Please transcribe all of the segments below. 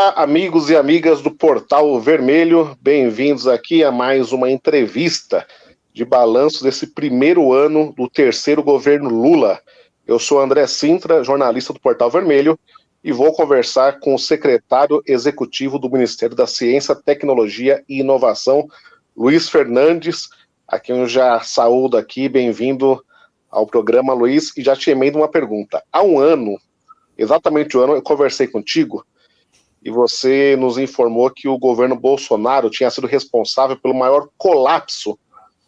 Olá, amigos e amigas do Portal Vermelho, bem-vindos aqui a mais uma entrevista de balanço desse primeiro ano do terceiro governo Lula. Eu sou André Sintra, jornalista do Portal Vermelho, e vou conversar com o secretário executivo do Ministério da Ciência, Tecnologia e Inovação, Luiz Fernandes, a quem eu já saúdo aqui, bem-vindo ao programa, Luiz, e já te emendo uma pergunta. Há um ano, exatamente um ano, eu conversei contigo e você nos informou que o governo Bolsonaro tinha sido responsável pelo maior colapso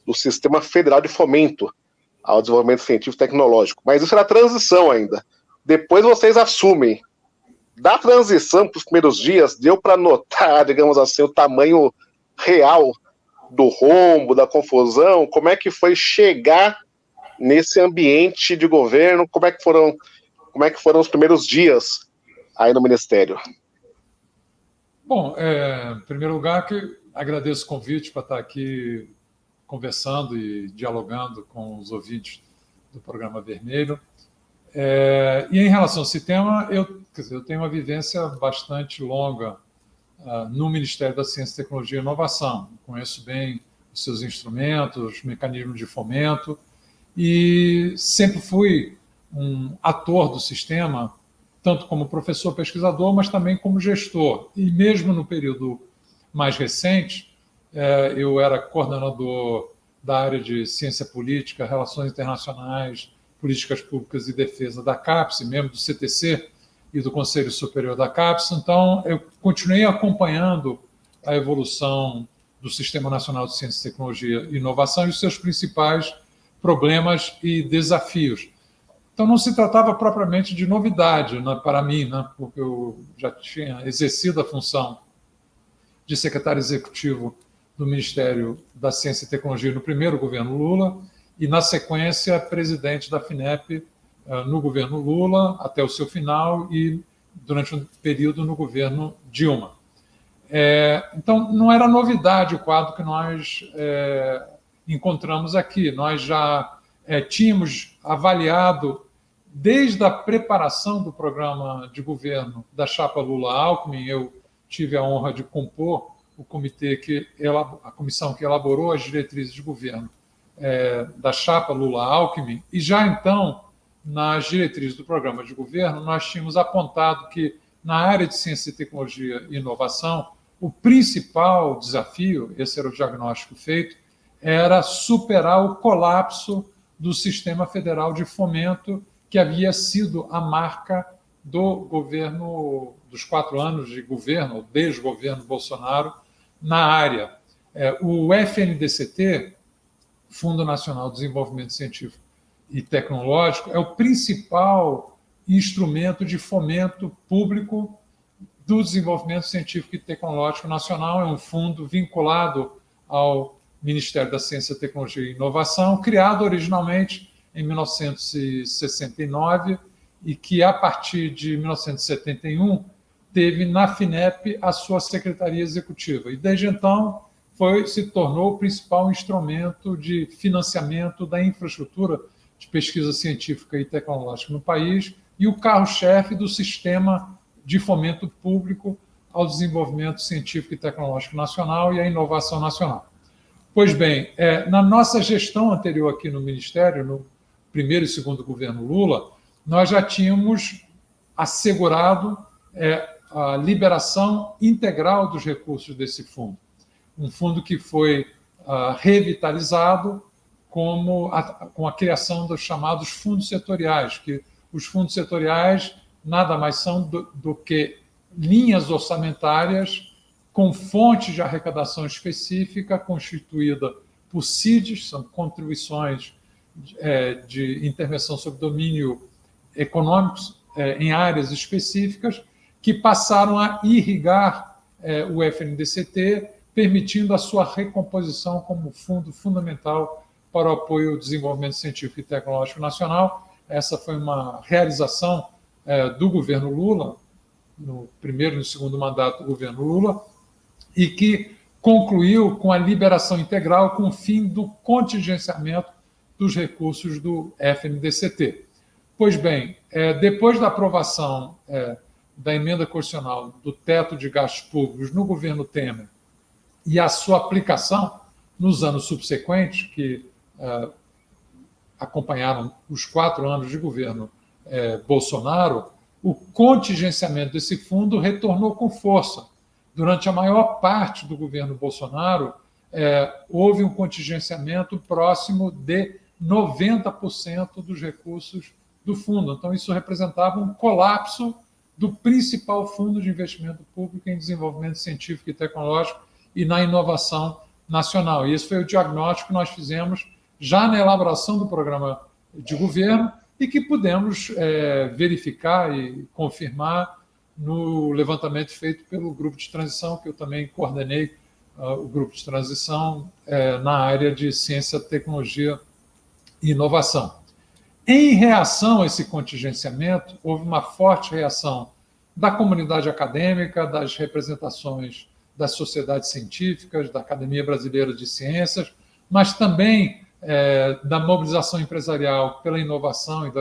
do sistema federal de fomento ao desenvolvimento científico e tecnológico. Mas isso era transição ainda. Depois vocês assumem. Da transição para os primeiros dias, deu para notar, digamos assim, o tamanho real do rombo, da confusão? Como é que foi chegar nesse ambiente de governo? Como é que foram os primeiros dias aí no Ministério? Bom, em primeiro lugar, que agradeço o convite para estar aqui conversando e dialogando com os ouvintes do programa Vermelho. E em relação a esse tema, eu tenho uma vivência bastante longa no Ministério da Ciência, Tecnologia e Inovação. Conheço bem os seus instrumentos, os mecanismos de fomento, e sempre fui um ator do sistema, tanto como professor pesquisador, mas também como gestor. E mesmo no período mais recente, eu era coordenador da área de ciência política, relações internacionais, políticas públicas e defesa da CAPES, membro do CTC e do Conselho Superior da CAPES. Então, eu continuei acompanhando a evolução do Sistema Nacional de Ciência, Tecnologia e Inovação e os seus principais problemas e desafios. Então, não se tratava propriamente de novidade, né, para mim, né, porque eu já tinha exercido a função de secretário executivo do Ministério da Ciência e Tecnologia no primeiro governo Lula e, na sequência, presidente da FINEP no governo Lula até o seu final e durante um período no governo Dilma. Então, não era novidade o quadro que nós encontramos aqui. Nós já tínhamos avaliado, desde a preparação do programa de governo da chapa Lula-Alckmin, eu tive a honra de compor o comitê a comissão que elaborou as diretrizes de governo da chapa Lula-Alckmin, e já então, nas diretrizes do programa de governo, nós tínhamos apontado que, na área de ciência, tecnologia e inovação, o principal desafio, esse era o diagnóstico feito, era superar o colapso do sistema federal de fomento, que havia sido a marca do governo, dos 4 anos de governo, desde o governo Bolsonaro, na área. O FNDCT, Fundo Nacional de Desenvolvimento Científico e Tecnológico, é o principal instrumento de fomento público do desenvolvimento científico e tecnológico nacional. É um fundo vinculado ao Ministério da Ciência, Tecnologia e Inovação, criado originalmente em 1969 e que, a partir de 1971, teve na FINEP a sua secretaria executiva. E, desde então, se tornou o principal instrumento de financiamento da infraestrutura de pesquisa científica e tecnológica no país e o carro-chefe do sistema de fomento público ao desenvolvimento científico e tecnológico nacional e à inovação nacional. Pois bem, na nossa gestão anterior aqui no Ministério, no primeiro e segundo governo Lula, nós já tínhamos assegurado a liberação integral dos recursos desse fundo. Um fundo que foi revitalizado com a criação dos chamados fundos setoriais, que os fundos setoriais nada mais são do que linhas orçamentárias com fonte de arrecadação específica constituída por CIDs, são contribuições de intervenção sobre domínio econômico em áreas específicas, que passaram a irrigar o FNDCT, permitindo a sua recomposição como fundo fundamental para o apoio ao desenvolvimento científico e tecnológico nacional. Essa foi uma realização do governo Lula, no primeiro e no segundo mandato do governo Lula, e que concluiu com a liberação integral, com o fim do contingenciamento dos recursos do FNDCT. Pois bem, depois da aprovação da emenda constitucional do teto de gastos públicos no governo Temer e a sua aplicação nos anos subsequentes, que acompanharam os 4 anos de governo Bolsonaro, o contingenciamento desse fundo retornou com força. Durante a maior parte do governo Bolsonaro, houve um contingenciamento próximo de 90% dos recursos do fundo. Então, isso representava um colapso do principal fundo de investimento público em desenvolvimento científico e tecnológico e na inovação nacional. E esse foi o diagnóstico que nós fizemos já na elaboração do programa de governo e que pudemos verificar e confirmar no levantamento feito pelo grupo de transição, que eu também coordenei o grupo de transição na área de ciência, tecnologia e inovação. Em reação a esse contingenciamento, houve uma forte reação da comunidade acadêmica, das representações das sociedades científicas, da Academia Brasileira de Ciências, mas também da mobilização empresarial pela inovação e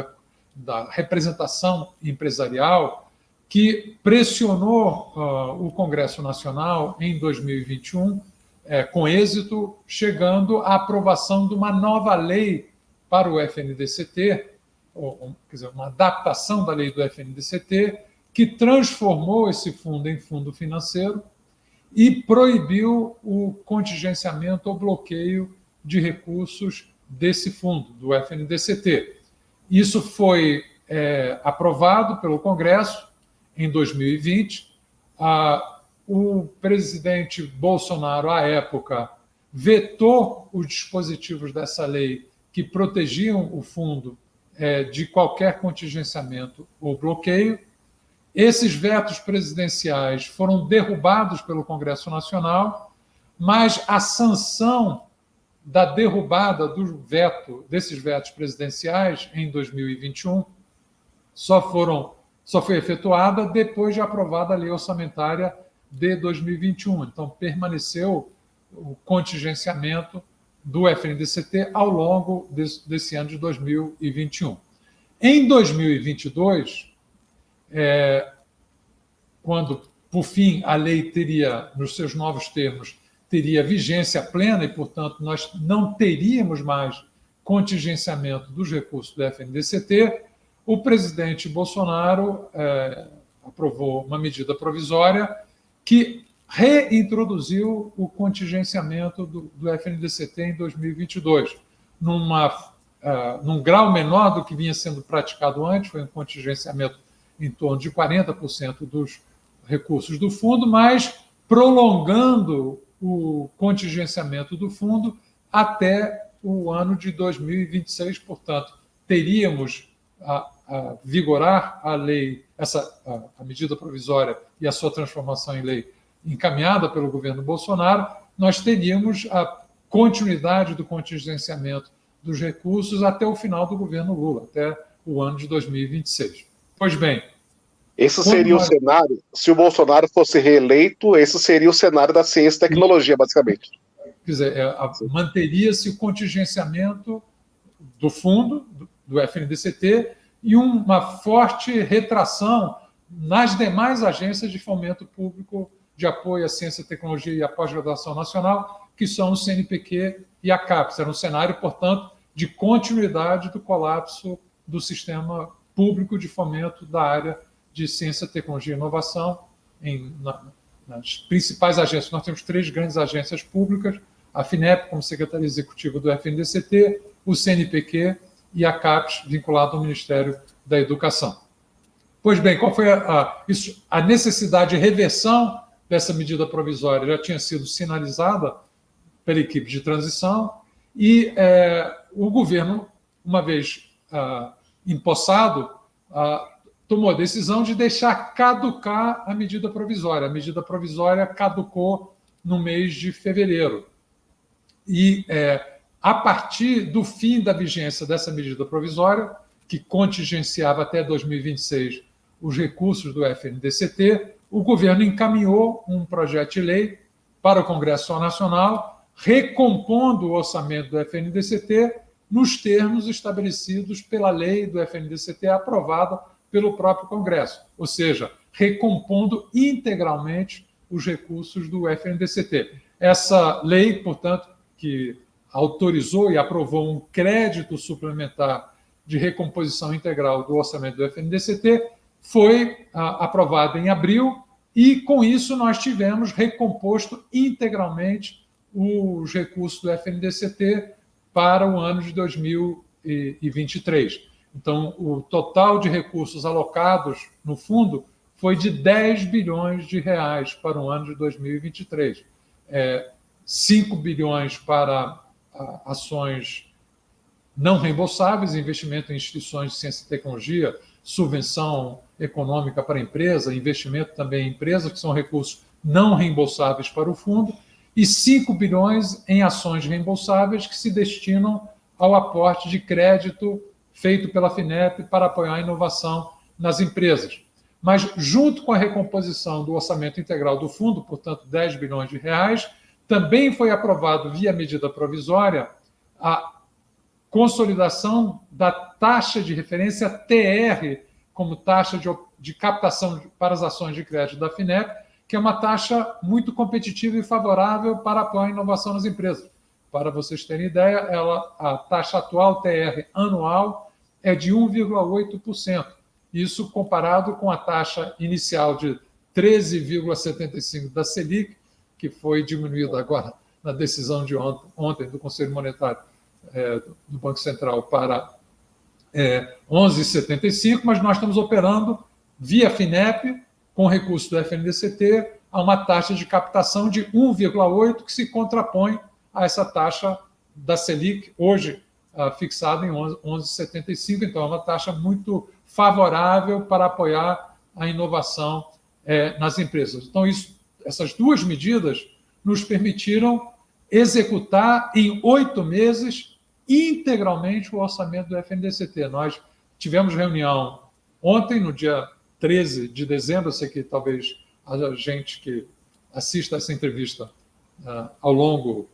da representação empresarial, que pressionou o Congresso Nacional em 2021, com êxito, chegando à aprovação de uma nova lei para o FNDCT, quer dizer, uma adaptação da lei do FNDCT, que transformou esse fundo em fundo financeiro e proibiu o contingenciamento ou bloqueio de recursos desse fundo, do FNDCT. Isso foi aprovado pelo Congresso em 2020. O presidente Bolsonaro, à época, vetou os dispositivos dessa lei que protegiam o fundo de qualquer contingenciamento ou bloqueio. Esses vetos presidenciais foram derrubados pelo Congresso Nacional, mas a sanção da derrubada desses vetos presidenciais em 2021 só foi efetuada depois de aprovada a lei orçamentária de 2021. Então, permaneceu o contingenciamento do FNDCT ao longo desse ano de 2021. Em 2022, quando, por fim, a lei teria, nos seus novos termos, teria vigência plena e, portanto, nós não teríamos mais contingenciamento dos recursos do FNDCT, o presidente Bolsonaro aprovou uma medida provisória que reintroduziu o contingenciamento do FNDCT em 2022, num grau menor do que vinha sendo praticado antes, foi um contingenciamento em torno de 40% dos recursos do fundo, mas prolongando o contingenciamento do fundo até o ano de 2026. Portanto, teríamos a vigorar a lei, a medida provisória e a sua transformação em lei encaminhada pelo governo Bolsonaro, nós teríamos a continuidade do contingenciamento dos recursos até o final do governo Lula, até o ano de 2026. Pois bem... Esse seria o cenário, se o Bolsonaro fosse reeleito, esse seria o cenário da ciência e tecnologia, basicamente. Quer dizer, manteria-se o contingenciamento do fundo, do FNDCT, e uma forte retração nas demais agências de fomento público de apoio à ciência, tecnologia e à pós-graduação nacional, que são o CNPq e a CAPES. Era um cenário, portanto, de continuidade do colapso do sistema público de fomento da área de ciência, tecnologia e inovação nas principais agências. Nós temos 3 grandes agências públicas, a FINEP, como secretaria executiva do FNDCT, o CNPq e a CAPES, vinculado ao Ministério da Educação. Pois bem, qual foi a necessidade de reversão dessa medida provisória? Já tinha sido sinalizada pela equipe de transição e o governo, uma vez empossado, tomou a decisão de deixar caducar a medida provisória. A medida provisória caducou no mês de fevereiro. E, a partir do fim da vigência dessa medida provisória, que contingenciava até 2026 os recursos do FNDCT, o governo encaminhou um projeto de lei para o Congresso Nacional, recompondo o orçamento do FNDCT nos termos estabelecidos pela lei do FNDCT aprovada pelo próprio Congresso, ou seja, recompondo integralmente os recursos do FNDCT. Essa lei, portanto, que autorizou e aprovou um crédito suplementar de recomposição integral do orçamento do FNDCT, foi aprovada em abril, e com isso nós tivemos recomposto integralmente os recursos do FNDCT para o ano de 2023. Então, o total de recursos alocados no fundo foi de 10 bilhões de reais para o ano de 2023. 5 bilhões para ações não reembolsáveis, investimento em instituições de ciência e tecnologia, subvenção econômica para a empresa, investimento também em empresas, que são recursos não reembolsáveis para o fundo, e 5 bilhões em ações reembolsáveis que se destinam ao aporte de crédito feito pela FINEP para apoiar a inovação nas empresas. Mas, junto com a recomposição do orçamento integral do fundo, portanto, 10 bilhões de reais, também foi aprovado, via medida provisória, a consolidação da taxa de referência TR, como taxa de captação para as ações de crédito da FINEP, que é uma taxa muito competitiva e favorável para apoiar a inovação nas empresas. Para vocês terem ideia, a taxa atual TR anual é de 1,8%. Isso comparado com a taxa inicial de 13,75% da Selic, que foi diminuída agora na decisão de ontem do Conselho Monetário do Banco Central para 11,75%, mas nós estamos operando via FINEP, com recurso do FNDCT, a uma taxa de captação de 1,8%, que se contrapõe a essa taxa da Selic, hoje fixada em 11,75%. Então, é uma taxa muito favorável para apoiar a inovação nas empresas. Então, essas duas medidas nos permitiram executar em 8 meses integralmente o orçamento do FNDCT. Nós tivemos reunião ontem, no dia 13 de dezembro, eu sei que talvez haja gente que assista essa entrevista ao longo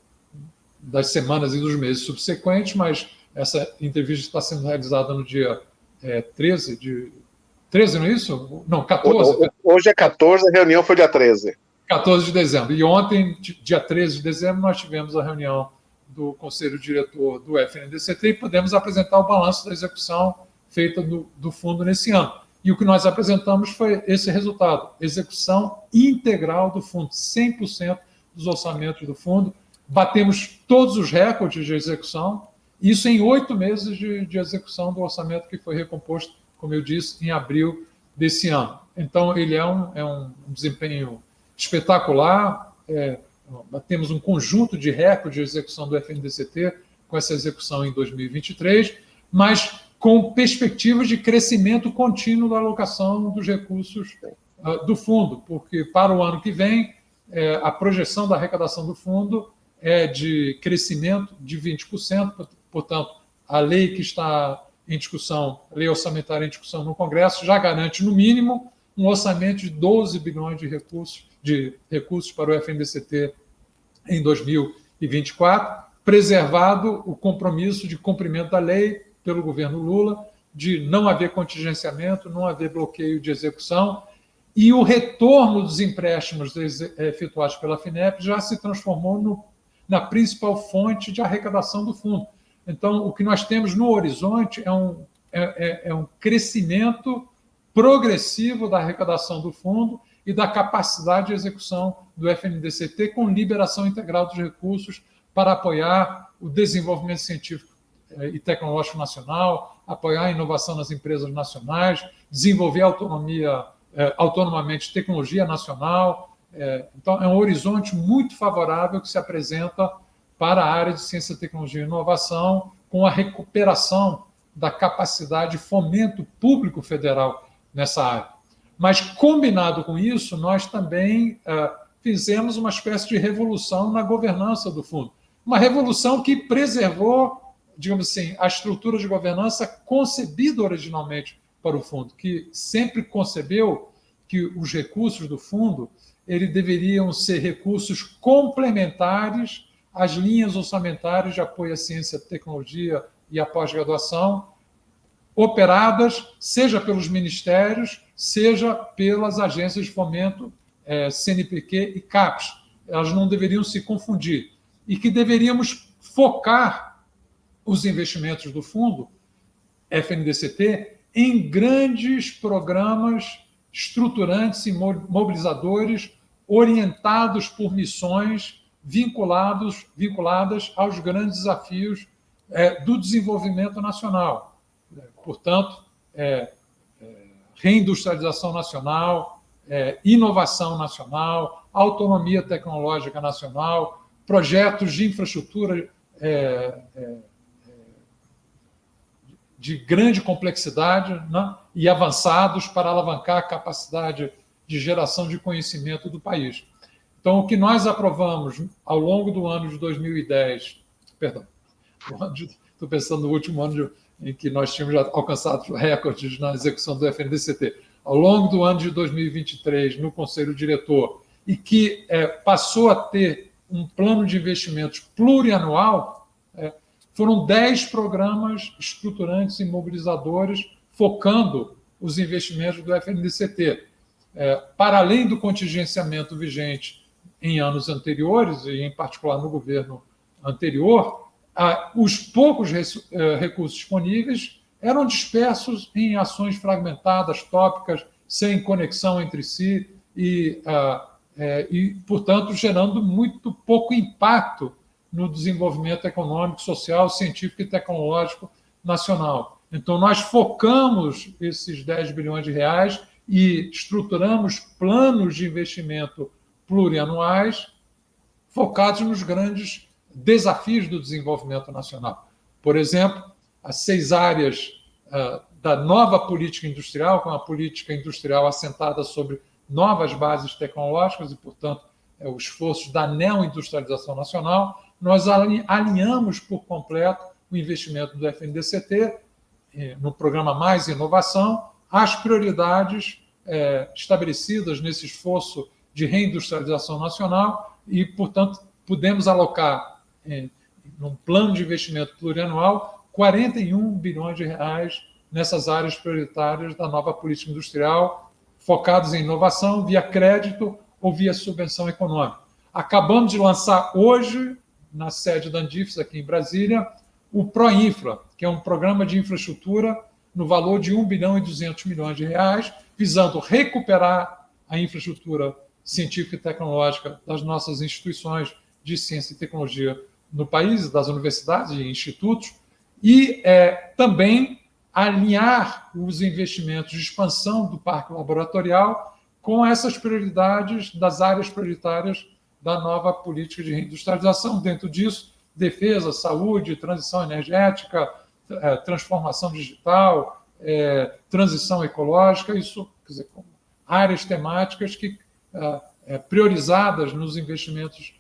das semanas e dos meses subsequentes, mas essa entrevista está sendo realizada no dia 13 de... 13, não é isso? Não, 14. Hoje é 14, a reunião foi dia 13. 14 de dezembro. E ontem, dia 13 de dezembro, nós tivemos a reunião do Conselho Diretor do FNDCT e pudemos apresentar o balanço da execução feita do fundo nesse ano. E o que nós apresentamos foi esse resultado: execução integral do fundo, 100% dos orçamentos do fundo. Batemos todos os recordes de execução, isso em 8 meses de execução do orçamento que foi recomposto, como eu disse, em abril desse ano. Então, ele é um desempenho espetacular. Temos um conjunto de recordes de execução do FNDCT com essa execução em 2023, mas com perspectivas de crescimento contínuo da alocação dos recursos do fundo, porque para o ano que vem, a projeção da arrecadação do fundo é de crescimento de 20%, portanto, a lei que está em discussão, a lei orçamentária em discussão no Congresso, já garante, no mínimo, um orçamento de 12 bilhões de recursos para o FNDCT em 2024, preservado o compromisso de cumprimento da lei pelo governo Lula, de não haver contingenciamento, não haver bloqueio de execução, e o retorno dos empréstimos efetuados pela FINEP já se transformou na principal fonte de arrecadação do fundo. Então, o que nós temos no horizonte é um crescimento progressivo da arrecadação do fundo e da capacidade de execução do FNDCT, com liberação integral dos recursos para apoiar o desenvolvimento científico e tecnológico nacional, apoiar a inovação nas empresas nacionais, desenvolver autonomamente tecnologia nacional. Então, é um horizonte muito favorável que se apresenta para a área de ciência, tecnologia e inovação, com a recuperação da capacidade de fomento público federal nessa área. Mas, combinado com isso, nós também fizemos uma espécie de revolução na governança do fundo. Uma revolução que preservou, digamos assim, a estrutura de governança concebida originalmente para o fundo, que sempre concebeu que os recursos do fundo deveriam ser recursos complementares às linhas orçamentárias de apoio à ciência, tecnologia e à pós-graduação, operadas, seja pelos ministérios, seja pelas agências de fomento CNPq e CAPES. Elas não deveriam se confundir. E que deveríamos focar os investimentos do fundo FNDCT em grandes programas estruturantes e mobilizadores orientados por missões vinculadas aos grandes desafios do desenvolvimento nacional. Portanto, reindustrialização nacional, inovação nacional, autonomia tecnológica nacional, projetos de infraestrutura de grande complexidade, né, e avançados para alavancar a capacidade de geração de conhecimento do país. Então, o que nós aprovamos ao longo do ano de 2010, estou pensando no último ano em que nós tínhamos já alcançado recordes na execução do FNDCT, ao longo do ano de 2023, no Conselho Diretor, e que passou a ter um plano de investimentos plurianual, foram 10 programas estruturantes e mobilizadores focando os investimentos do FNDCT. Para além do contingenciamento vigente em anos anteriores, e em particular no governo anterior, os poucos recursos disponíveis eram dispersos em ações fragmentadas, tópicas, sem conexão entre si e, portanto, gerando muito pouco impacto no desenvolvimento econômico, social, científico e tecnológico nacional. Então, nós focamos esses 10 bilhões de reais e estruturamos planos de investimento plurianuais focados nos grandes desafios do desenvolvimento nacional. Por exemplo, as 6 áreas da nova política industrial, com a política industrial assentada sobre novas bases tecnológicas e, portanto, o esforço da neoindustrialização nacional, nós alinhamos por completo o investimento do FNDCT no programa Mais Inovação às prioridades estabelecidas nesse esforço de reindustrialização nacional e, portanto, pudemos alocar num plano de investimento plurianual 41 bilhões de reais nessas áreas prioritárias da nova política industrial, focados em inovação via crédito ou via subvenção econômica. Acabamos de lançar hoje, na sede da Andifes, aqui em Brasília, o ProInfra, que é um programa de infraestrutura no valor de 1 bilhão e 200 milhões de reais, visando recuperar a infraestrutura científica e tecnológica das nossas instituições de ciência e tecnologia no país, das universidades e institutos, e também alinhar os investimentos de expansão do parque laboratorial com essas prioridades das áreas prioritárias da nova política de reindustrialização. Dentro disso, defesa, saúde, transição energética, transformação digital, transição ecológica, isso, quer dizer, áreas temáticas que priorizadas nos investimentos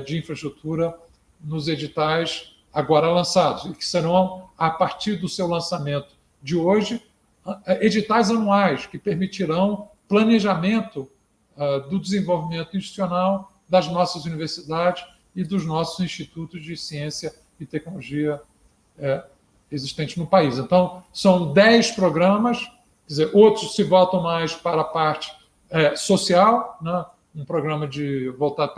de infraestrutura nos editais agora lançados, e que serão, a partir do seu lançamento de hoje, editais anuais que permitirão planejamento do desenvolvimento institucional das nossas universidades e dos nossos institutos de ciência e tecnologia existentes no país. Então, são 10 programas, quer dizer, outros se voltam mais para a parte social, né? Um programa voltado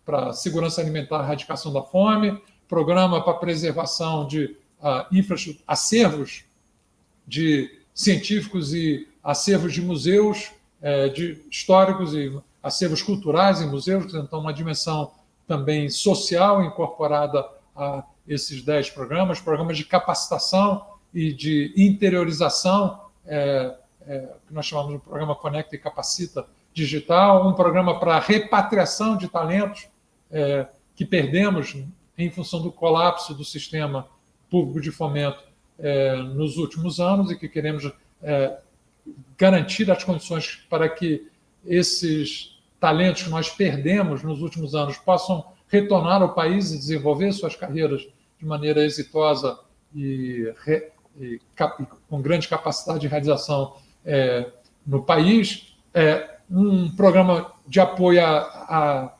para a segurança alimentar, a erradicação da fome, programa para preservação de acervos de científicos e acervos de museus históricos e acervos culturais em museus, então uma dimensão também social incorporada a esses 10 programas, programas de capacitação e de interiorização, que nós chamamos de programa Conecta e Capacita Digital, um programa para repatriação de talentos que perdemos em função do colapso do sistema público de fomento nos últimos anos e que queremos garantir as condições para que esses talentos que nós perdemos nos últimos anos possam retornar ao país e desenvolver suas carreiras de maneira exitosa e com grande capacidade de realização no país. Um programa de apoio à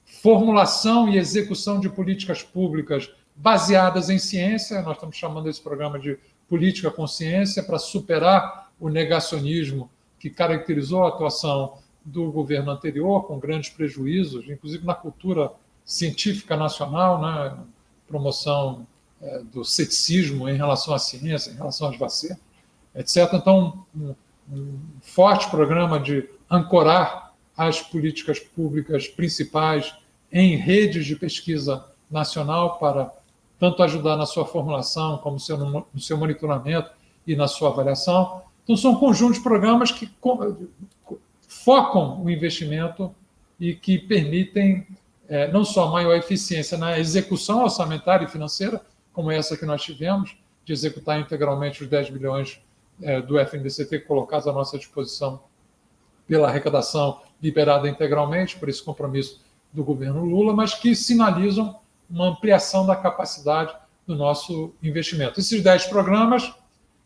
formulação e execução de políticas públicas baseadas em ciência. Nós estamos chamando esse programa de Política com Ciência, para superar o negacionismo que caracterizou a atuação do governo anterior, com grandes prejuízos, inclusive na cultura científica nacional, né? Promoção do ceticismo em relação à ciência, em relação às vacinas, etc. Então, um forte programa de ancorar as políticas públicas principais em redes de pesquisa nacional para tanto ajudar na sua formulação como no seu monitoramento e na sua avaliação. Então, são um conjunto de programas que focam o investimento e que permitem não só maior eficiência na execução orçamentária e financeira, como essa que nós tivemos, de executar integralmente os 10 bilhões do FNDCT colocados à nossa disposição pela arrecadação liberada integralmente, por esse compromisso do governo Lula, mas que sinalizam uma ampliação da capacidade do nosso investimento. Esses 10 programas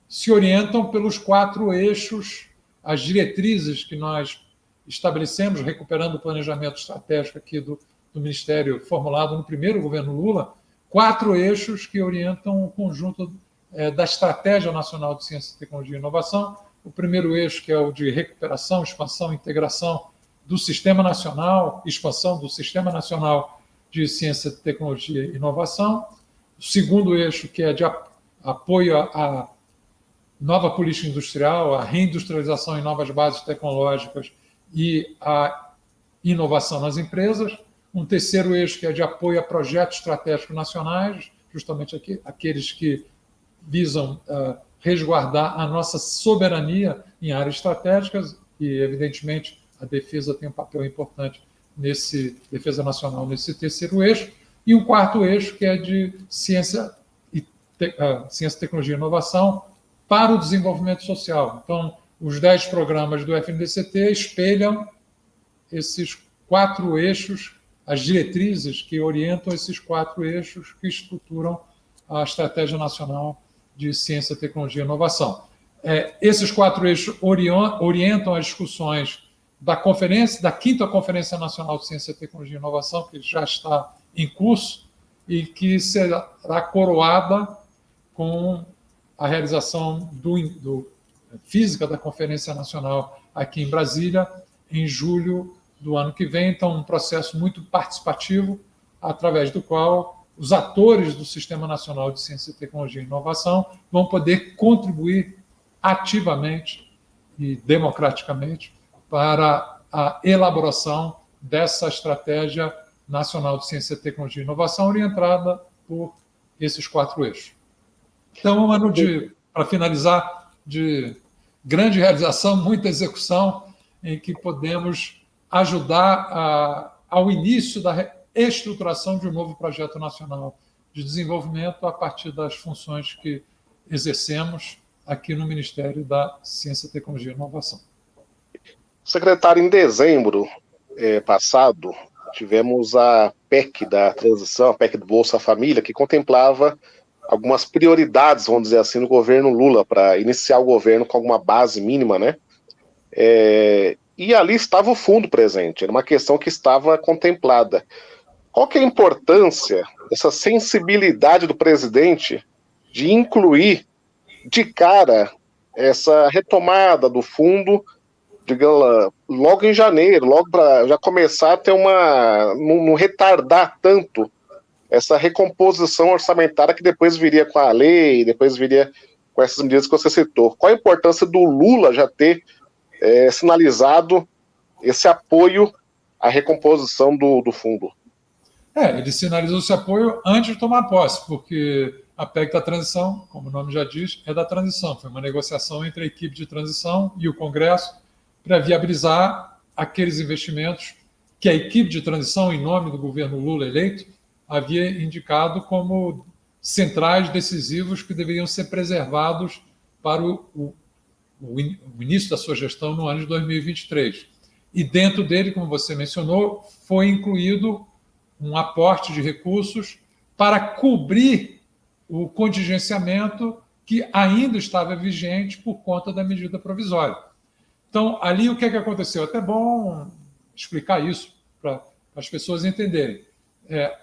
se orientam pelos 4 eixos, as diretrizes que nós estabelecemos, recuperando o planejamento estratégico aqui do Ministério formulado no primeiro governo Lula, 4 eixos que orientam o conjunto da Estratégia Nacional de Ciência, Tecnologia e Inovação. O primeiro eixo, que é o de recuperação, expansão e integração do Sistema Nacional, expansão do Sistema Nacional de Ciência, Tecnologia e Inovação. O segundo eixo, que é de apoio à nova política industrial, à reindustrialização em novas bases tecnológicas e à inovação nas empresas. Um terceiro eixo, que é de apoio a projetos estratégicos nacionais, justamente aqueles que visam resguardar a nossa soberania em áreas estratégicas e, evidentemente, a defesa tem um papel importante defesa nacional nesse terceiro eixo. E o quarto eixo, que é de ciência, tecnologia e inovação para o desenvolvimento social. Então, os 10 programas do FNDCT espelham esses 4 eixos, as diretrizes que orientam esses 4 eixos que estruturam a Estratégia Nacional de Ciência, Tecnologia e Inovação. Esses 4 eixos orientam as discussões da 5ª Conferência Nacional de Ciência, Tecnologia e Inovação, que já está em curso e que será coroada com a realização física da Conferência Nacional aqui em Brasília, em julho do ano que vem. Então, um processo muito participativo, através do qual os atores do Sistema Nacional de Ciência, Tecnologia e Inovação vão poder contribuir ativamente e democraticamente para a elaboração dessa Estratégia Nacional de Ciência, Tecnologia e Inovação, orientada por esses 4 eixos. Então, um ano para finalizar, de grande realização, muita execução, em que podemos ajudar ao início da estruturação de um novo projeto nacional de desenvolvimento a partir das funções que exercemos aqui no Ministério da Ciência, Tecnologia e Inovação. Secretário, em dezembro passado, tivemos a PEC da transição, a PEC do Bolsa Família, que contemplava algumas prioridades, vamos dizer assim, no governo Lula, para iniciar o governo com alguma base mínima, né? E ali estava o fundo presente, era uma questão que estava contemplada. Qual que é a importância dessa sensibilidade do presidente de incluir de cara essa retomada do fundo, digamos, logo em janeiro, logo para já começar a ter não retardar tanto essa recomposição orçamentária que depois viria com a lei, depois viria com essas medidas que você citou? Qual a importância do Lula já ter sinalizado esse apoio à recomposição do fundo? Ele sinalizou esse apoio antes de tomar posse, porque a PEC da transição, como o nome já diz, é da transição. Foi uma negociação entre a equipe de transição e o Congresso para viabilizar aqueles investimentos que a equipe de transição, em nome do governo Lula eleito, havia indicado como centrais decisivos que deveriam ser preservados para o início da sua gestão no ano de 2023. E dentro dele, como você mencionou, foi incluído um aporte de recursos para cobrir o contingenciamento que ainda estava vigente por conta da medida provisória. Então, ali o que aconteceu? Até bom explicar isso para as pessoas entenderem.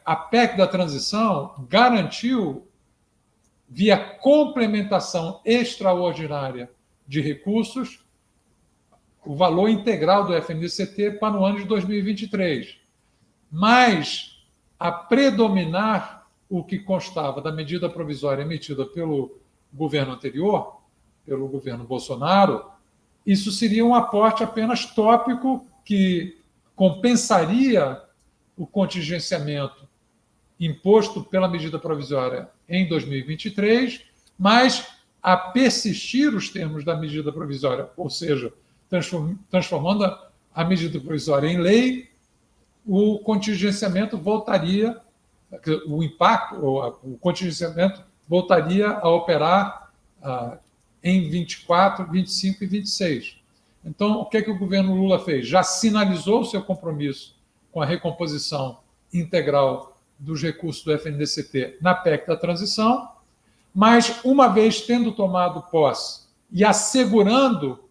A PEC da transição garantiu, via complementação extraordinária de recursos, o valor integral do FNDCT para o ano de 2023. Mas, a predominar o que constava da medida provisória emitida pelo governo anterior, pelo governo Bolsonaro, isso seria um aporte apenas tópico que compensaria o contingenciamento imposto pela medida provisória em 2023, mas a persistir os termos da medida provisória, ou seja, transformando a medida provisória em lei, o contingenciamento voltaria, o impacto, o contingenciamento voltaria a operar em 24, 25 e 26. Então, o que o governo Lula fez? Já sinalizou o seu compromisso com a recomposição integral dos recursos do FNDCT na PEC da transição, mas, uma vez tendo tomado posse e assegurando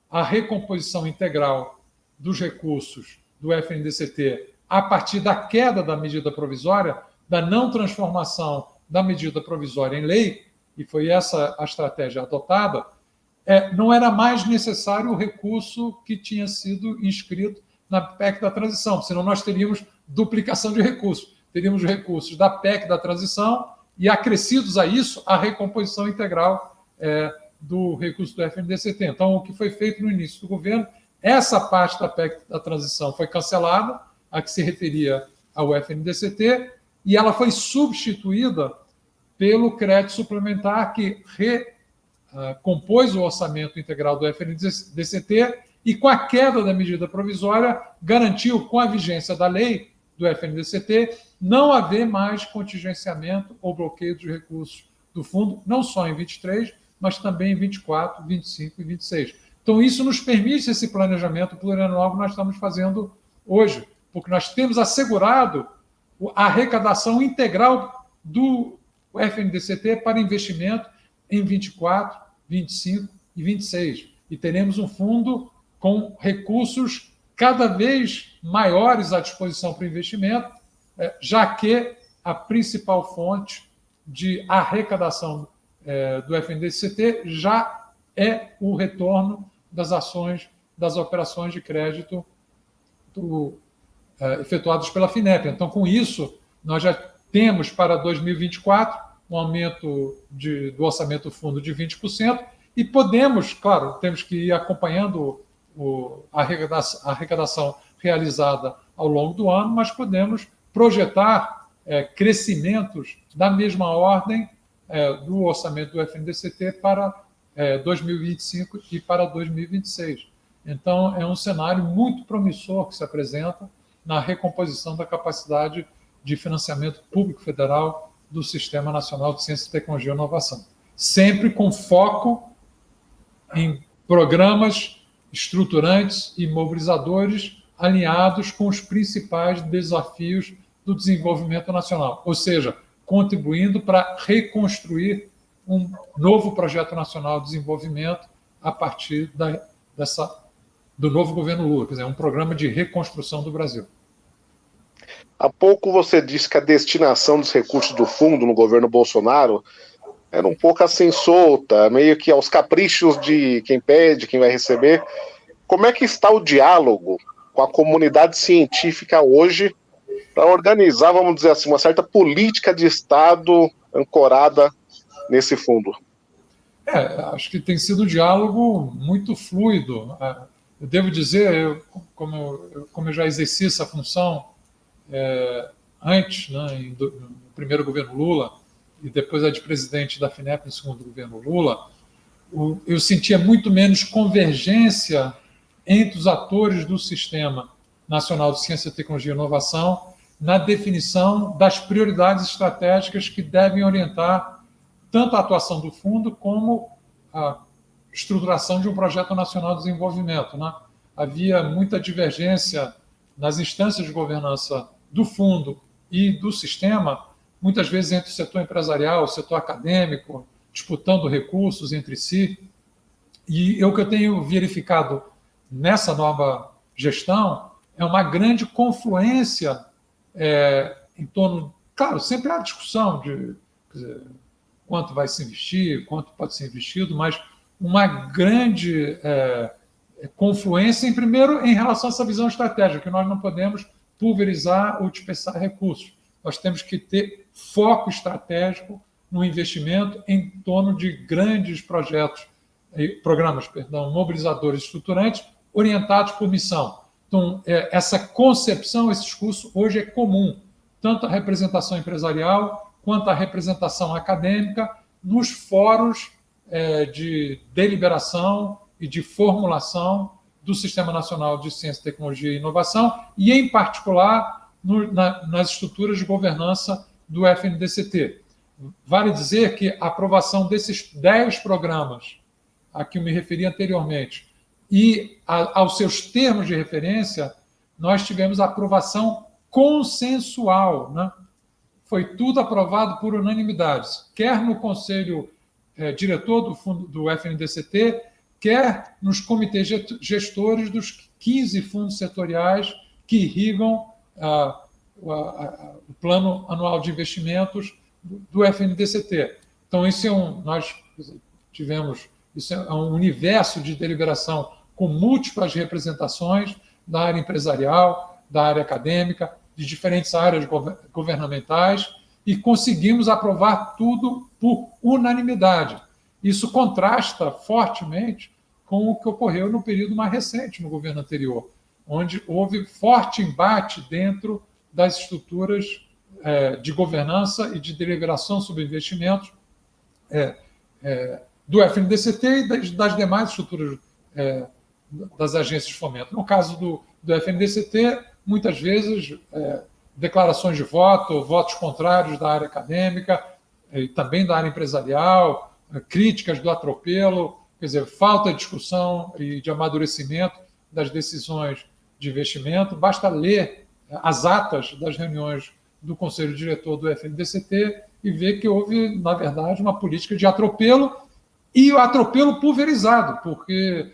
a recomposição integral dos recursos do FNDCT a partir da queda da medida provisória, da não transformação da medida provisória em lei, e foi essa a estratégia adotada, não era mais necessário o recurso que tinha sido inscrito na PEC da transição, senão nós teríamos duplicação de recursos. Teríamos recursos da PEC da transição e, acrescidos a isso, a recomposição integral do recurso do FNDCT. Então, o que foi feito no início do governo, essa parte da PEC da transição foi cancelada, a que se referia ao FNDCT, e ela foi substituída pelo crédito suplementar que compôs o orçamento integral do FNDCT e, com a queda da medida provisória, garantiu, com a vigência da lei do FNDCT, não haver mais contingenciamento ou bloqueio dos recursos do fundo, não só em 23, mas também em 24, 25 e 26. Então, isso nos permite esse planejamento plurianual que nós estamos fazendo hoje, porque nós temos assegurado a arrecadação integral do FNDCT para investimento em 24, 25 e 26. E teremos um fundo com recursos cada vez maiores à disposição para investimento, já que a principal fonte de arrecadação do FNDCT já é o retorno das ações, das operações de crédito efetuadas pela FINEP. Então, com isso, nós já temos para 2024 um aumento do orçamento do fundo de 20%, e podemos, claro, temos que ir acompanhando a arrecadação realizada ao longo do ano, mas podemos projetar crescimentos da mesma ordem do orçamento do FNDCT para 2025 e para 2026. Então, é um cenário muito promissor que se apresenta na recomposição da capacidade de financiamento público federal do Sistema Nacional de Ciência, Tecnologia e Inovação. Sempre com foco em programas estruturantes e mobilizadores alinhados com os principais desafios do desenvolvimento nacional, ou seja, contribuindo para reconstruir um novo projeto nacional de desenvolvimento a partir do novo governo Lula, quer dizer, um programa de reconstrução do Brasil. Há pouco você disse que a destinação dos recursos do fundo no governo Bolsonaro era um pouco assim solta, meio que aos caprichos de quem pede, quem vai receber. Como é que está o diálogo com a comunidade científica hoje para organizar, vamos dizer assim, uma certa política de Estado ancorada nesse fundo? Acho que tem sido um diálogo muito fluido. Eu devo dizer, como eu já exerci essa função antes, né, no primeiro governo Lula, e depois a de presidente da FINEP no segundo governo Lula, eu sentia muito menos convergência entre os atores do Sistema Nacional de Ciência, Tecnologia e Inovação na definição das prioridades estratégicas que devem orientar tanto a atuação do fundo como a estruturação de um projeto nacional de desenvolvimento, né? Havia muita divergência nas instâncias de governança do fundo e do sistema, muitas vezes entre o setor empresarial, o setor acadêmico, disputando recursos entre si. E o que eu tenho verificado nessa nova gestão é uma grande confluência em torno... Claro, sempre há discussão de quanto vai se investir, quanto pode ser investido, mas uma grande confluência, primeiro, em relação a essa visão estratégica, que nós não podemos pulverizar ou dispersar recursos. Nós temos que ter foco estratégico no investimento em torno de grandes programas mobilizadores estruturantes orientados por missão. Então, essa concepção, esse discurso, hoje é comum, tanto a representação empresarial quanto a representação acadêmica nos fóruns de deliberação e de formulação do Sistema Nacional de Ciência, Tecnologia e Inovação, e, em particular, nas estruturas de governança do FNDCT. Vale dizer que a aprovação desses 10 programas a que eu me referi anteriormente e aos seus termos de referência, nós tivemos a aprovação consensual, né? Foi tudo aprovado por unanimidade, quer no Conselho Diretor do FNDCT, quer nos comitês gestores dos 15 fundos setoriais que irrigam o Plano Anual de Investimentos do FNDCT. Então, nós tivemos um universo de deliberação com múltiplas representações da área empresarial, da área acadêmica, de diferentes áreas governamentais, e conseguimos aprovar tudo por unanimidade. Isso contrasta fortemente com o que ocorreu no período mais recente, no governo anterior, onde houve forte embate dentro das estruturas de governança e de deliberação sobre investimentos do FNDCT e das demais estruturas das agências de fomento. No caso do FNDCT, muitas vezes declarações de voto, votos contrários da área acadêmica e também da área empresarial, críticas do atropelo, quer dizer, falta de discussão e de amadurecimento das decisões de investimento. Basta ler as atas das reuniões do Conselho Diretor do FNDCT e ver que houve, na verdade, uma política de atropelo, e o atropelo pulverizado, porque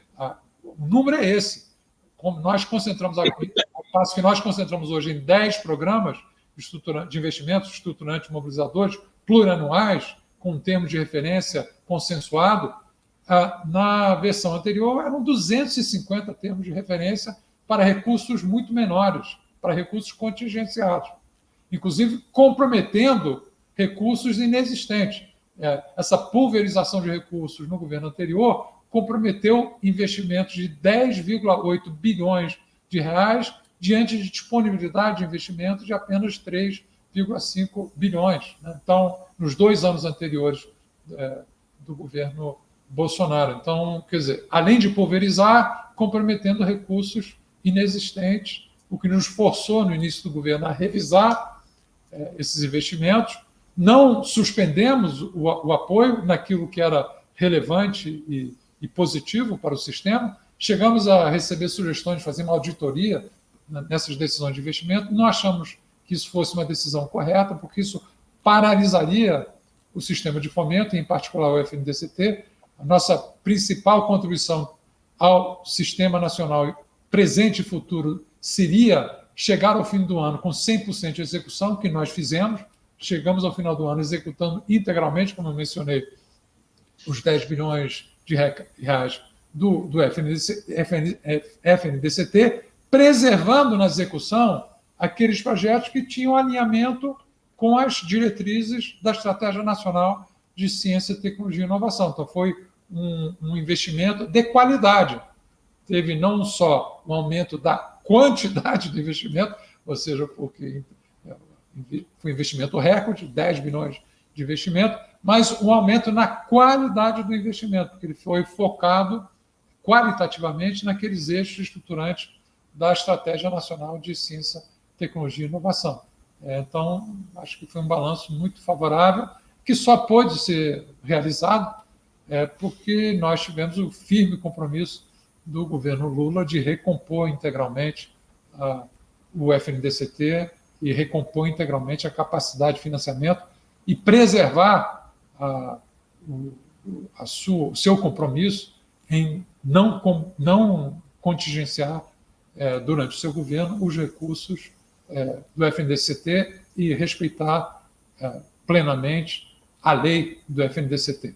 o número é esse. Como nós concentramos aqui, ao passo que nós concentramos hoje em 10 programas de investimentos estruturantes mobilizadores plurianuais, com um termo de referência consensuado, na versão anterior eram 250 termos de referência para recursos muito menores, para recursos contingenciados, inclusive comprometendo recursos inexistentes. Essa pulverização de recursos no governo anterior comprometeu investimentos de 10,8 bilhões de reais diante de disponibilidade de investimentos de apenas 3,5 bilhões. Então, nos 2 anos anteriores do governo Bolsonaro. Então, quer dizer, além de pulverizar, comprometendo recursos inexistentes, o que nos forçou, no início do governo, a revisar esses investimentos. Não suspendemos o apoio naquilo que era relevante e positivo para o sistema. Chegamos a receber sugestões de fazer uma auditoria nessas decisões de investimento. Não achamos que isso fosse uma decisão correta, porque isso paralisaria o sistema de fomento, em particular o FNDCT. A nossa principal contribuição ao sistema nacional presente e futuro seria chegar ao fim do ano com 100% de execução, que nós fizemos. Chegamos ao final do ano executando integralmente, como eu mencionei, os 10 bilhões de reais do FNDCT, preservando na execução aqueles projetos que tinham alinhamento com as diretrizes da Estratégia Nacional de Ciência, Tecnologia e Inovação. Então, foi um investimento de qualidade. Teve não só um aumento da quantidade do investimento, ou seja, porque foi um investimento recorde, 10 bilhões de investimento, mas um aumento na qualidade do investimento, porque ele foi focado qualitativamente naqueles eixos estruturantes da Estratégia Nacional de Ciência, Tecnologia e Inovação. Então, acho que foi um balanço muito favorável, que só pôde ser realizado porque nós tivemos o firme compromisso do governo Lula de recompor integralmente o FNDCT e recompor integralmente a capacidade de financiamento e preservar o seu compromisso em não contingenciar durante o seu governo os recursos do FNDCT e respeitar plenamente a lei do FNDCT.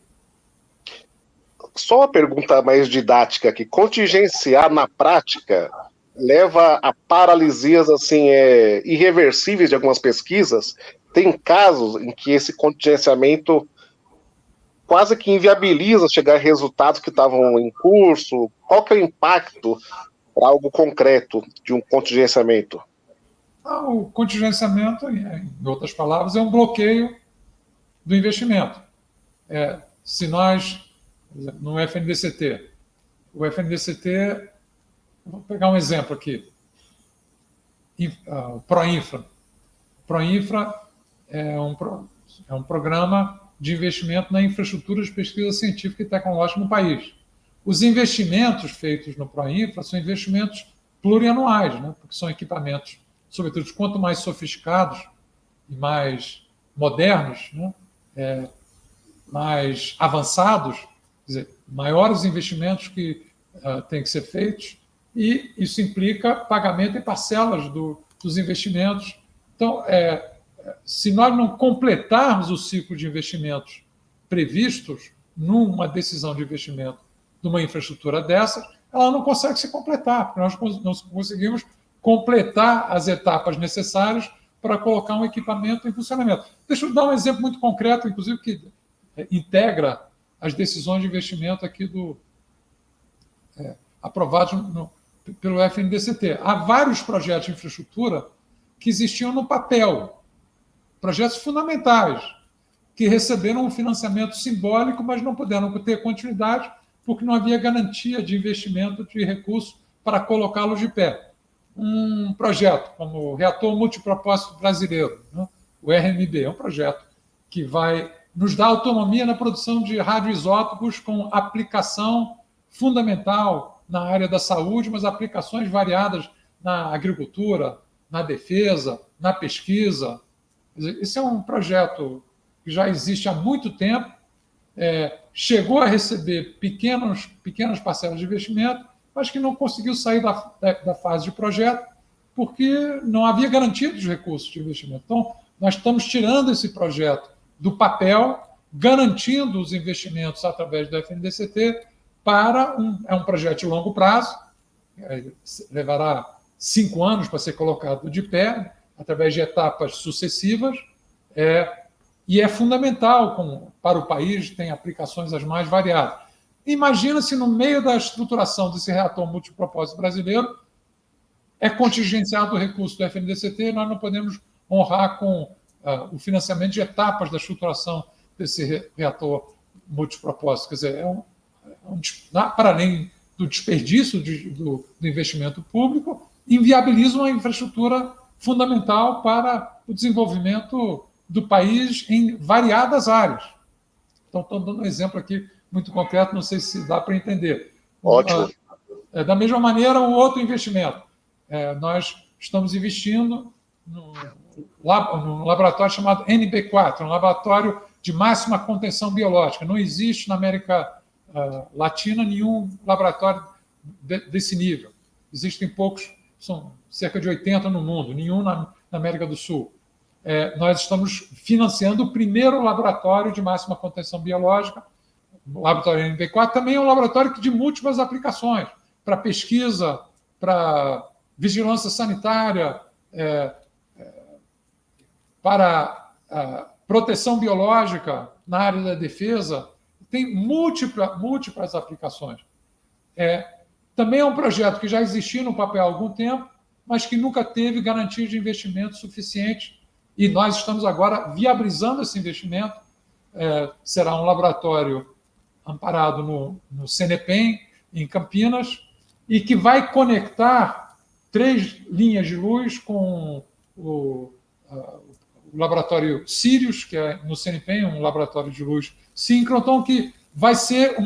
Só uma pergunta mais didática aqui. Contingenciar na prática leva a paralisias assim, irreversíveis de algumas pesquisas? Tem casos em que esse contingenciamento quase que inviabiliza chegar a resultados que estavam em curso? Qual que é o impacto para algo concreto de um contingenciamento? O contingenciamento, em outras palavras, é um bloqueio do investimento. Se nós, no FNDCT, o FNDCT, vou pegar um exemplo aqui, o PROINFRA. O PROINFRA é um programa de investimento na infraestrutura de pesquisa científica e tecnológica no país. Os investimentos feitos no PROINFRA são investimentos plurianuais, né? Porque são equipamentos, sobretudo, quanto mais sofisticados e mais modernos, né? Mais avançados, quer dizer, maiores investimentos que têm que ser feitos, e isso implica pagamento em parcelas dos investimentos. Então, se nós não completarmos o ciclo de investimentos previstos numa decisão de investimento de uma infraestrutura dessa, ela não consegue se completar, porque nós não conseguimos completar as etapas necessárias para colocar um equipamento em funcionamento. Deixa eu dar um exemplo muito concreto, inclusive, que integra as decisões de investimento aqui aprovados pelo FNDCT. Há vários projetos de infraestrutura que existiam no papel, projetos fundamentais, que receberam um financiamento simbólico, mas não puderam ter continuidade porque não havia garantia de investimento de recursos para colocá-los de pé. Um projeto como o Reator Multipropósito Brasileiro, né? O RMB, é um projeto que vai nos dar autonomia na produção de radioisótopos com aplicação fundamental na área da saúde, mas aplicações variadas na agricultura, na defesa, na pesquisa. Esse é um projeto que já existe há muito tempo, chegou a receber pequenas parcelas de investimento, mas que não conseguiu sair da fase de projeto porque não havia garantia dos recursos de investimento. Então, nós estamos tirando esse projeto do papel, garantindo os investimentos através do FNDCT para um projeto de longo prazo, levará 5 anos para ser colocado de pé, através de etapas sucessivas, e é fundamental para o país, tem aplicações as mais variadas. Imagina se no meio da estruturação desse reator multipropósito brasileiro é contingenciado o recurso do FNDCT e nós não podemos honrar com o financiamento de etapas da estruturação desse reator multipropósito. Quer dizer, para além do desperdício do investimento público, inviabiliza uma infraestrutura fundamental para o desenvolvimento do país em variadas áreas. Então, estou dando um exemplo aqui muito concreto, não sei se dá para entender. Ótimo. Da mesma maneira, um outro investimento. Nós estamos investindo num laboratório chamado NB4, um laboratório de máxima contenção biológica. Não existe na América Latina nenhum laboratório desse nível. Existem poucos, são cerca de 80 no mundo, nenhum na América do Sul. Nós estamos financiando o primeiro laboratório de máxima contenção biológica. O laboratório NB4 também é um laboratório de múltiplas aplicações, para pesquisa, para vigilância sanitária, para proteção biológica na área da defesa. Tem múltiplas aplicações. Também é um projeto que já existia no papel há algum tempo, mas que nunca teve garantia de investimento suficiente, e nós estamos agora viabilizando esse investimento. Será um laboratório amparado no CNEPEM, em Campinas, e que vai conectar 3 linhas de luz com o laboratório Sirius, que é no CNEPEM, um laboratório de luz síncrono, que vai ser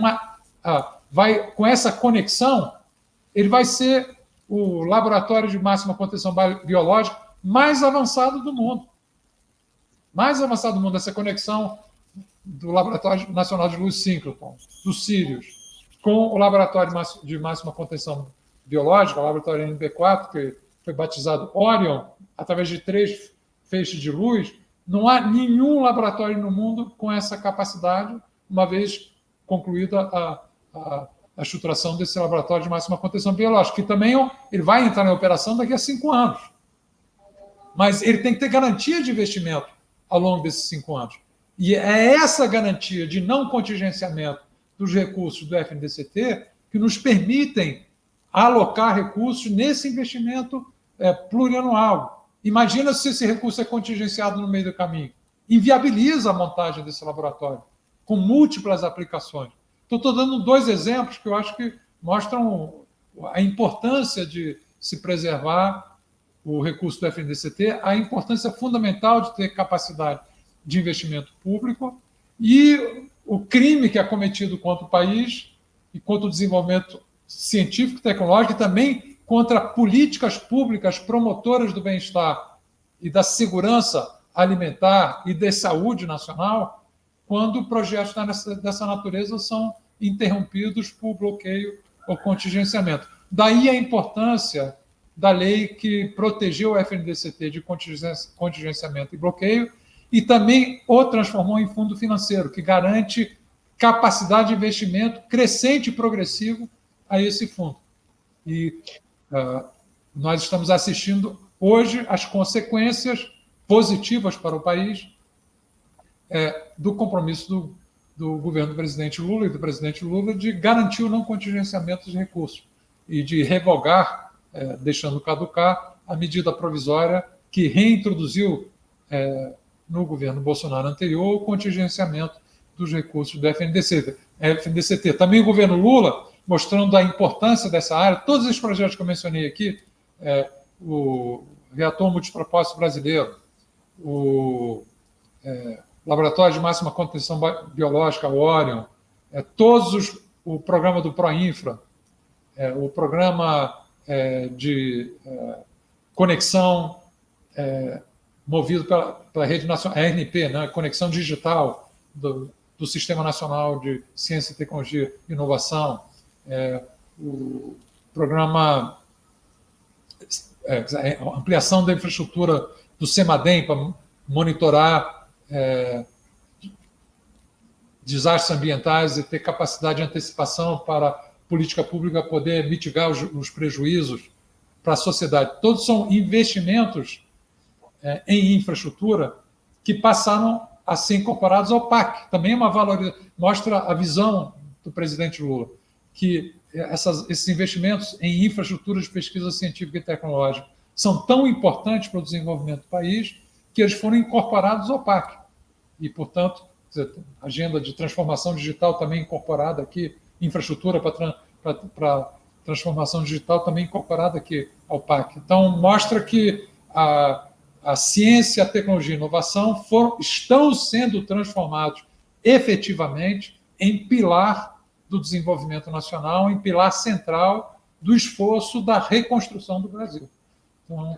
com essa conexão, ele vai ser o laboratório de máxima contenção biológica mais avançado do mundo. Mais avançado do mundo, essa conexão do Laboratório Nacional de Luz Síncroton, do Sirius, com o Laboratório de Máxima Contenção Biológica, o Laboratório NB4, que foi batizado Orion, através de 3 feixes de luz. Não há nenhum laboratório no mundo com essa capacidade, uma vez concluída a estruturação desse laboratório de máxima contenção biológica, que também ele vai entrar em operação daqui a 5 anos. Mas ele tem que ter garantia de investimento ao longo desses 5 anos. E é essa garantia de não contingenciamento dos recursos do FNDCT que nos permitem alocar recursos nesse investimento plurianual. Imagina se esse recurso é contingenciado no meio do caminho. Inviabiliza a montagem desse laboratório, com múltiplas aplicações. Então, estou dando 2 exemplos que eu acho que mostram a importância de se preservar o recurso do FNDCT, a importância fundamental de ter capacidade de investimento público e o crime que é cometido contra o país e contra o desenvolvimento científico e tecnológico e também contra políticas públicas promotoras do bem-estar e da segurança alimentar e de saúde nacional, quando projetos dessa natureza são interrompidos por bloqueio ou contingenciamento. Daí a importância da lei que protegeu o FNDCT de contingenciamento e bloqueio e também o transformou em fundo financeiro, que garante capacidade de investimento crescente e progressivo a esse fundo. E nós estamos assistindo hoje às consequências positivas para o país do compromisso do governo do presidente Lula e do presidente Lula de garantir o não contingenciamento dos recursos e de revogar, deixando caducar, a medida provisória que reintroduziu no governo Bolsonaro anterior o contingenciamento dos recursos do FNDCT. Também o governo Lula, mostrando a importância dessa área, todos os projetos que eu mencionei aqui, o reator multipropósito brasileiro, o Laboratório de Máxima Contenção Biológica, o Orion, o programa do PROINFRA, o programa de conexão movido pela Rede Nacional, RNP, né, Conexão Digital do Sistema Nacional de Ciência, Tecnologia e Inovação, o programa ampliação da infraestrutura do CEMADEM para monitorar desastres ambientais e ter capacidade de antecipação para a política pública poder mitigar os prejuízos para a sociedade. Todos são investimentos em infraestrutura que passaram a ser incorporados ao PAC. Também é uma valorização, mostra a visão do presidente Lula, que esses investimentos em infraestrutura de pesquisa científica e tecnológica são tão importantes para o desenvolvimento do país que eles foram incorporados ao PAC. E, portanto, a agenda de transformação digital também incorporada aqui, infraestrutura para transformação digital também incorporada aqui ao PAC. Então, mostra que a ciência, a tecnologia e a inovação estão sendo transformados efetivamente em pilar do desenvolvimento nacional, em pilar central do esforço da reconstrução do Brasil. Então,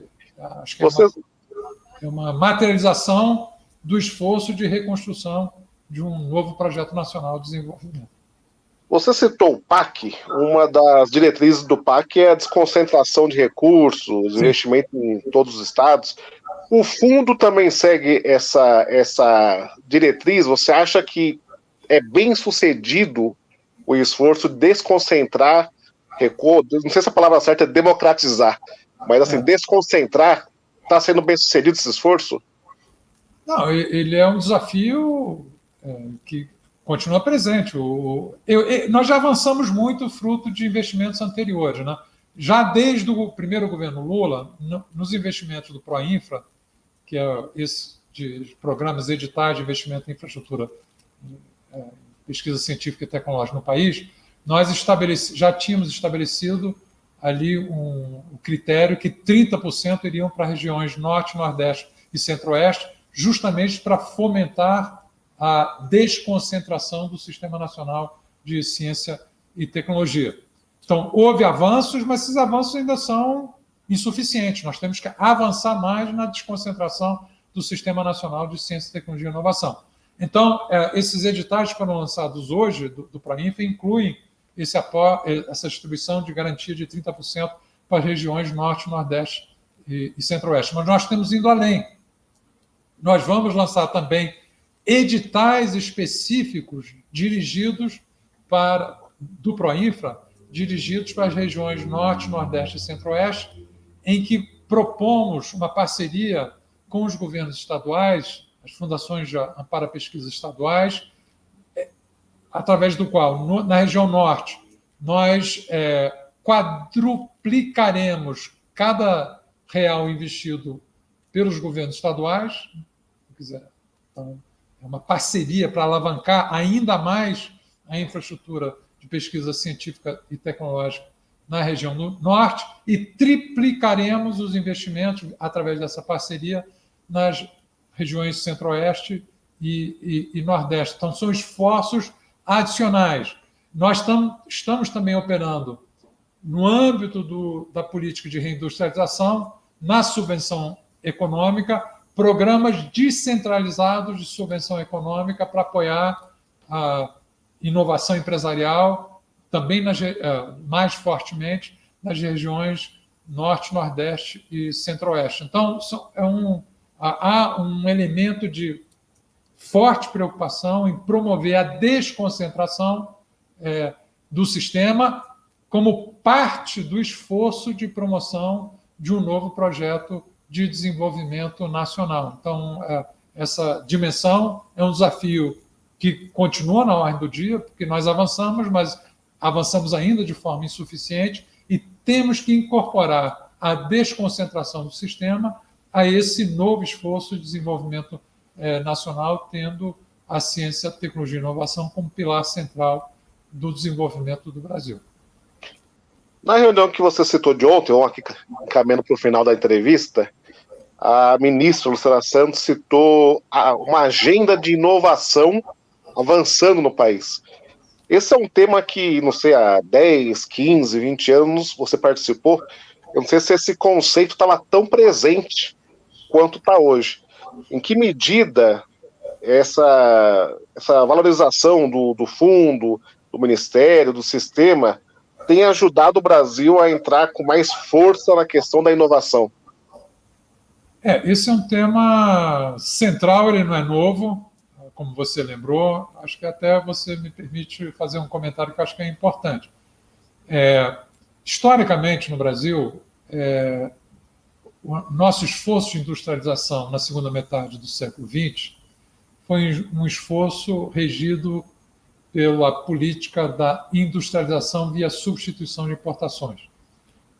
acho que é uma materialização do esforço de reconstrução de um novo projeto nacional de desenvolvimento. Você citou o PAC, uma das diretrizes do PAC é a desconcentração de recursos, investimento em todos os estados. O fundo também segue essa diretriz? Você acha que é bem sucedido o esforço de desconcentrar recursos? Não sei se a palavra certa é democratizar, mas assim, desconcentrar, está sendo bem sucedido esse esforço? Não, ele é um desafio que continua presente. Nós já avançamos muito fruto de investimentos anteriores, né? Já desde o primeiro governo Lula, nos investimentos do PROINFRA, que é esse de programas editais de investimento em infraestrutura, pesquisa científica e tecnológica no país, nós já tínhamos estabelecido ali um critério que 30% iriam para regiões Norte, Nordeste e Centro-Oeste, justamente para fomentar a desconcentração do Sistema Nacional de Ciência e Tecnologia. Então, houve avanços, mas esses avanços ainda são insuficientes. Nós temos que avançar mais na desconcentração do Sistema Nacional de Ciência, Tecnologia e Inovação. Então, esses editais que foram lançados hoje do PROINFRA incluem essa distribuição de garantia de 30% para as regiões Norte, Nordeste e Centro-Oeste. Mas nós temos indo além. Nós vamos lançar também editais específicos dirigidos para do Proinfra, dirigidos para as regiões Norte, Nordeste e Centro-Oeste, em que propomos uma parceria com os governos estaduais, as fundações de amparo à pesquisa estaduais, através do qual, na região Norte, nós quadruplicaremos cada real investido pelos governos estaduais. Então, é uma parceria para alavancar ainda mais a infraestrutura de pesquisa científica e tecnológica na região Norte e triplicaremos os investimentos através dessa parceria nas regiões Centro-Oeste e Nordeste. Então, são esforços adicionais. Nós estamos também operando no âmbito da política de reindustrialização, na subvenção econômica, programas descentralizados de subvenção econômica para apoiar a inovação empresarial, também mais fortemente nas regiões Norte, Nordeste e Centro-Oeste. Então, há um elemento de forte preocupação em promover a desconcentração do sistema como parte do esforço de promoção de um novo projeto de desenvolvimento nacional. Então, essa dimensão é um desafio que continua na ordem do dia, porque nós avançamos, mas avançamos ainda de forma insuficiente e temos que incorporar a desconcentração do sistema a esse novo esforço de desenvolvimento nacional, tendo a ciência, a tecnologia e inovação como pilar central do desenvolvimento do Brasil. Na reunião que você citou de ontem, ou aqui caminhando para o final da entrevista, a ministra Lucila Santos citou uma agenda de inovação avançando no país. Esse é um tema que, não sei, há 10, 15, 20 anos você participou. Eu não sei se esse conceito estava tão presente quanto está hoje. Em que medida essa valorização do fundo, do ministério, do sistema, tem ajudado o Brasil a entrar com mais força na questão da inovação? Esse é um tema central, ele não é novo, como você lembrou. Acho que até você me permite fazer um comentário que eu acho que é importante. Historicamente, no Brasil, o nosso esforço de industrialização na segunda metade do século XX foi um esforço regido pela política da industrialização via substituição de importações.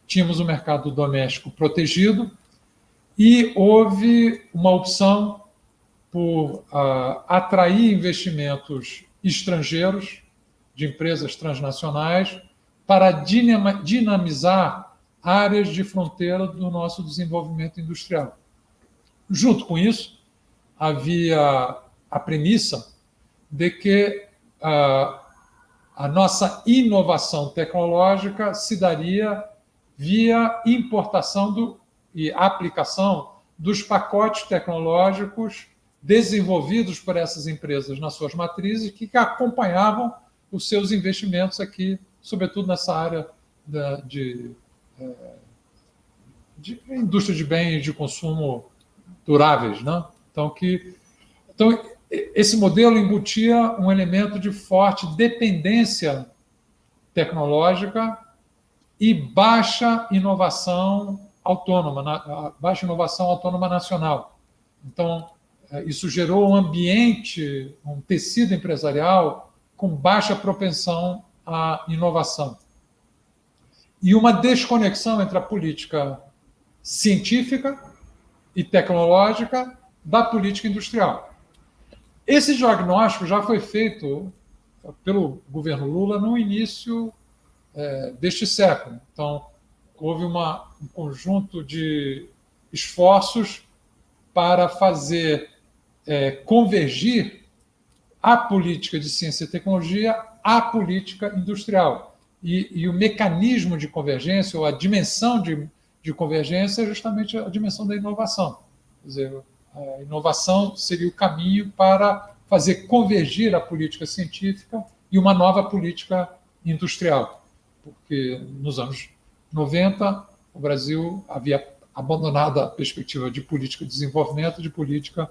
Tínhamos o mercado doméstico protegido e houve uma opção por atrair investimentos estrangeiros de empresas transnacionais para dinamizar áreas de fronteira do nosso desenvolvimento industrial. Junto com isso, havia a premissa de que a nossa inovação tecnológica se daria via importação e aplicação dos pacotes tecnológicos desenvolvidos por essas empresas nas suas matrizes que acompanhavam os seus investimentos aqui, sobretudo nessa área de indústria de bens de consumo duráveis, né? Então, esse modelo embutia um elemento de forte dependência tecnológica e baixa inovação autônoma nacional. Então, isso gerou um ambiente, um tecido empresarial com baixa propensão à inovação. E uma desconexão entre a política científica e tecnológica da política industrial. Esse diagnóstico já foi feito pelo governo Lula no início deste século. Então, houve um conjunto de esforços para fazer convergir a política de ciência e tecnologia à política industrial. E o mecanismo de convergência, ou a dimensão de convergência, é justamente a dimensão da inovação. Quer dizer, a inovação seria o caminho para fazer convergir a política científica e uma nova política industrial. Porque nos anos 90, o Brasil havia abandonado a perspectiva de política de desenvolvimento, de política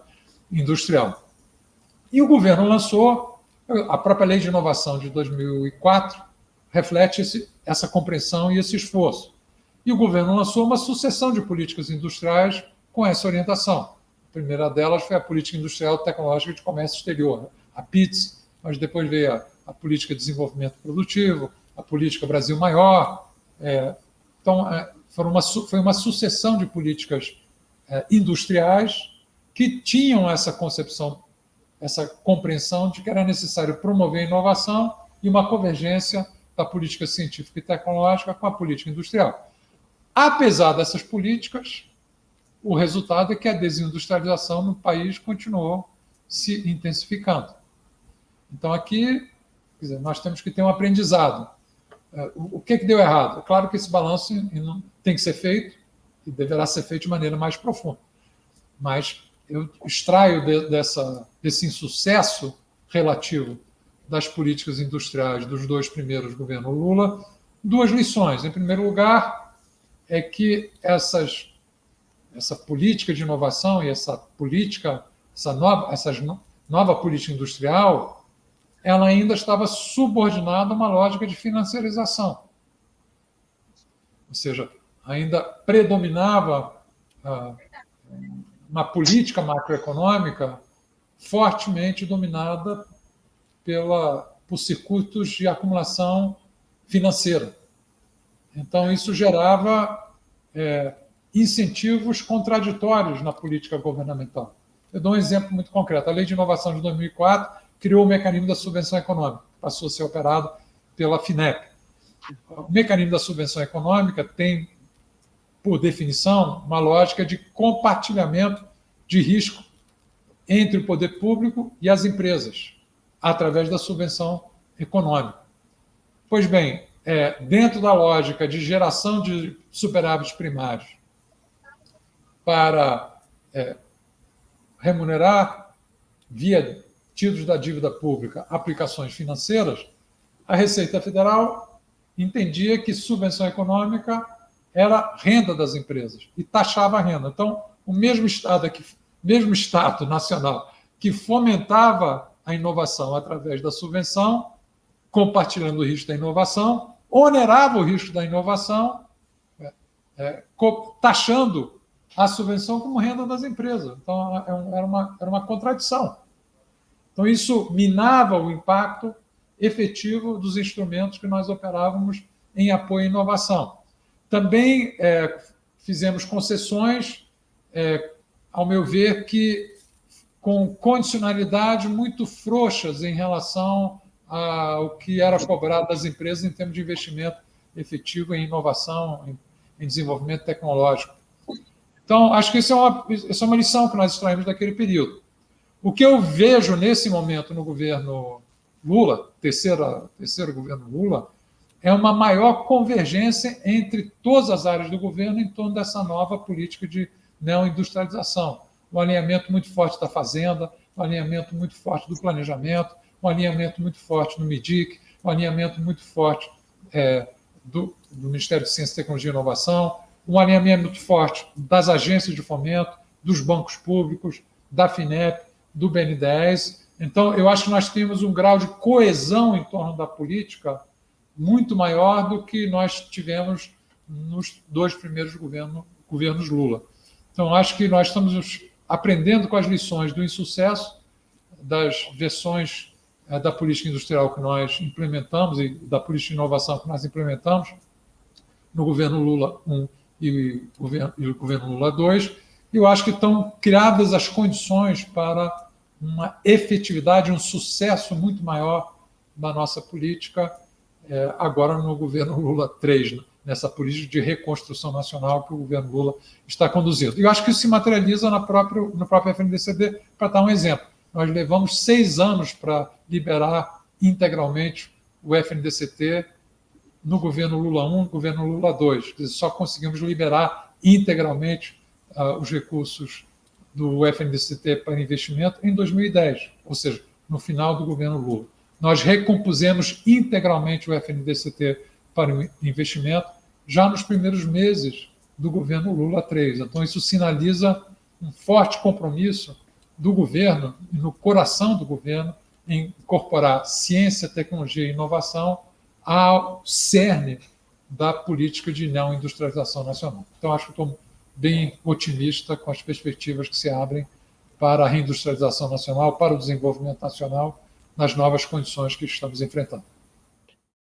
industrial. E o governo lançou a própria Lei de Inovação de 2004, reflete essa compreensão e esse esforço. E o governo lançou uma sucessão de políticas industriais com essa orientação. A primeira delas foi a Política Industrial Tecnológica de Comércio Exterior, a PITS, mas depois veio a Política de Desenvolvimento Produtivo, a Política Brasil Maior. Então, foi uma sucessão de políticas industriais que tinham essa concepção, essa compreensão de que era necessário promover a inovação e uma convergência da política científica e tecnológica com a política industrial. Apesar dessas políticas, o resultado é que a desindustrialização no país continuou se intensificando. Então, aqui, quer dizer, nós temos que ter um aprendizado. O que deu errado? É claro que esse balanço tem que ser feito e deverá ser feito de maneira mais profunda. Mas eu extraio desse insucesso relativo das políticas industriais dos 2 primeiros governos Lula 2 lições. Em primeiro lugar, é que essa política de inovação e essa nova política industrial, ela ainda estava subordinada a uma lógica de financiarização. Ou seja, ainda predominava uma política macroeconômica fortemente dominada por circuitos de acumulação financeira. Então, isso gerava incentivos contraditórios na política governamental. Eu dou um exemplo muito concreto. A Lei de Inovação de 2004 criou o mecanismo da subvenção econômica, que passou a ser operado pela FINEP. O mecanismo da subvenção econômica tem, por definição, uma lógica de compartilhamento de risco entre o poder público e as empresas, através da subvenção econômica. Pois bem, dentro da lógica de geração de superávites primários para remunerar, via títulos da dívida pública, aplicações financeiras, a Receita Federal entendia que subvenção econômica era renda das empresas e taxava a renda. Então, o mesmo Estado nacional que fomentava a inovação através da subvenção, compartilhando o risco da inovação, onerava o risco da inovação, taxando a subvenção como renda das empresas. Então, era uma contradição. Então, isso minava o impacto efetivo dos instrumentos que nós operávamos em apoio à inovação. Também fizemos concessões, ao meu ver, com condicionalidades muito frouxas em relação ao que era cobrado das empresas em termos de investimento efetivo em inovação, em desenvolvimento tecnológico. Então, acho que essa é uma lição que nós extraímos daquele período. O que eu vejo nesse momento no governo Lula, terceiro governo Lula, é uma maior convergência entre todas as áreas do governo em torno dessa nova política de neoindustrialização. Um alinhamento muito forte da Fazenda, um alinhamento muito forte do planejamento, um alinhamento muito forte no MIDIC, um alinhamento muito forte do Ministério de Ciência, Tecnologia e Inovação, um alinhamento muito forte das agências de fomento, dos bancos públicos, da FINEP, do BNDES. Então, eu acho que nós temos um grau de coesão em torno da política muito maior do que nós tivemos nos 2 primeiros governos Lula. Então, acho que nós estamos aprendendo com as lições do insucesso das versões da política industrial que nós implementamos e da política de inovação que nós implementamos no governo Lula 1 e o governo Lula 2, e eu acho que estão criadas as condições para uma efetividade, um sucesso muito maior da nossa política agora no governo Lula 3, nessa política de reconstrução nacional que o governo Lula está conduzindo. E eu acho que isso se materializa no próprio FNDCD, para dar um exemplo. Nós levamos 6 anos para liberar integralmente o FNDCT no governo Lula 1 e governo Lula 2. Quer dizer, só conseguimos liberar integralmente os recursos do FNDCT para investimento em 2010, ou seja, no final do governo Lula. Nós recompusemos integralmente o FNDCT para o investimento já nos primeiros meses do governo Lula 3. Então, isso sinaliza um forte compromisso do governo, e no coração do governo, em incorporar ciência, tecnologia e inovação ao cerne da política de não industrialização nacional. Então, acho que estou bem otimista com as perspectivas que se abrem para a reindustrialização nacional, para o desenvolvimento nacional, nas novas condições que estamos enfrentando.